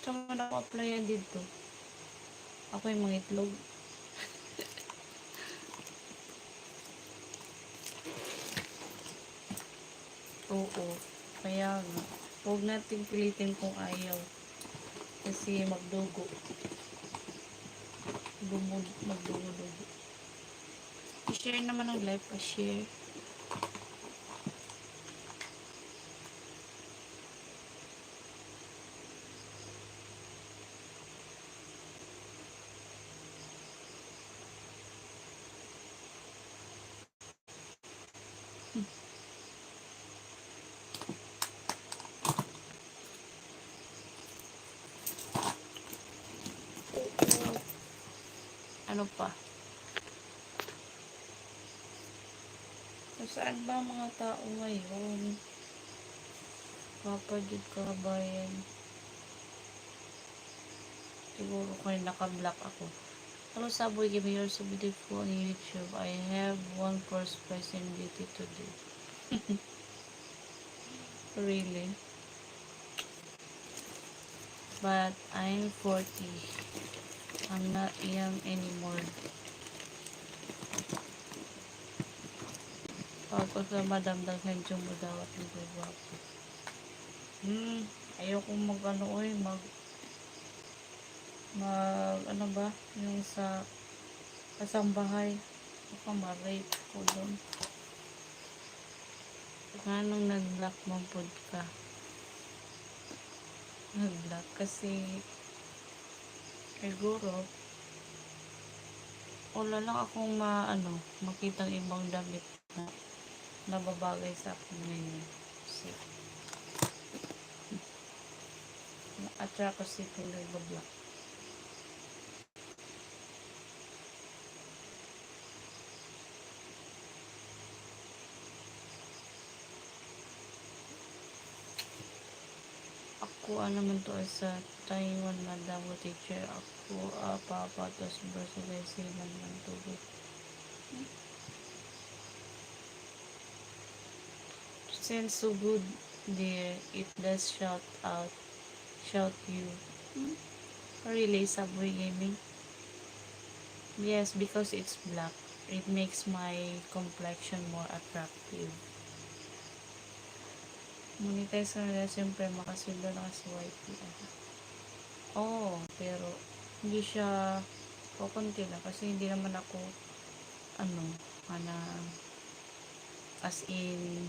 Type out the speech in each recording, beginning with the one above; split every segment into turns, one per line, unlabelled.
naman ako applyan dito. Ako yung mga itlog. Oo. Kaya nga. Huwag natin pilitin kung ayaw. Kasi magdugo. Magdugo-dugo. I-share naman ang live. Pa-share. Ano pa? Saan ba mga tao ngayon? Papadid kabayan. Siguro kung naka-block ako. Hello, Subway. Give me your so beautiful on YouTube. I have one first person beauty today. Really? But I'm 40. I'm not young anymore. Tapos na madamdag ng mo daw at nagwapo. Ayoko ano ba, yung sa kasambahay. Baka ma-rape ko doon. Anong nag-block mo po ka? Nag-block kasi siguro wala lang akong makitang ibang damit na nababagay sa akin ngayon. Kasi na-attract kasi itong nag-block. Ako naman to sa Taiwan madam teacher. Ako papatos birthday silang ng tubig. Since so good dear, it does shout you. Really, Subway Gaming? Yes, because it's black. It makes my complexion more attractive. Monetize na nila, siyempre makasildo na kasi YT. Pero hindi siya kukunti na kasi hindi naman ako as in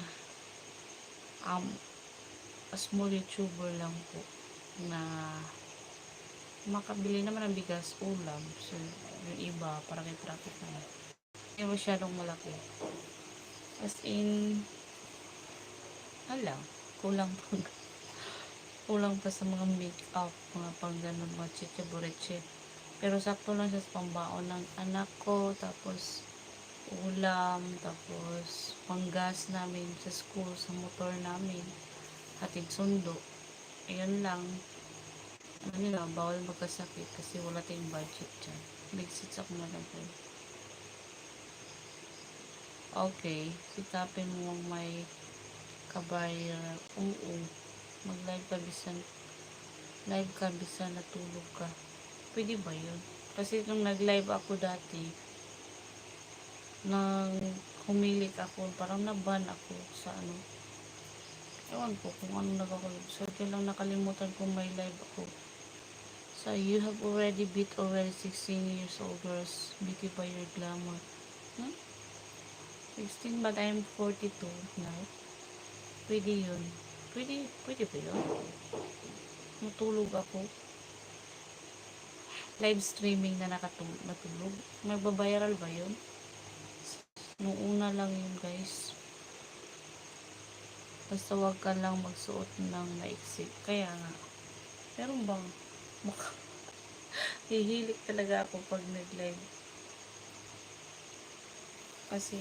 a small YouTuber lang po na makabili naman ng bigas, ulam. So, yung iba, para kay traffic naman. Hindi masyadong malaki. As in, kulang pa sa mga make-up, mga pang ganun, mga chichabureche. Pero sakto lang siya sa pambaon ng anak ko, tapos ulam, tapos panggas namin sa school, sa motor namin, hatid sundo. Ayun lang. Bawal magkasakit kasi wala tayong budget dyan. Nag-sits ako na lang po. Okay, sikapin mo may kabayan. Oo. Mag-live ka bisan natulog ka. Pwede ba yun? Kasi nung nag-live ako dati, nang humilik ako, parang naban ako sa ewan ko kung anong nagkakulog. So, lang nakalimutan kong may live ako. So, you have already beat 16 years old girls. Beauty by your glamour. 16 but I'm 42 now. Pwede yun. Pwede ba yun? Natulog ako. Live streaming na natulog. Magbabiral ba yun? Nung una lang yun guys. Basta wag ka lang magsuot ng maiksi. Kaya nga. Pero bang hihilik talaga ako pag nag-live. Kasi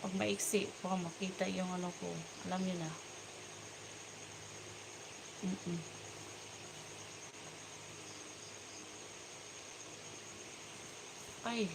pag maiksi, baka makita yung ko. Alam niyo na. Ay,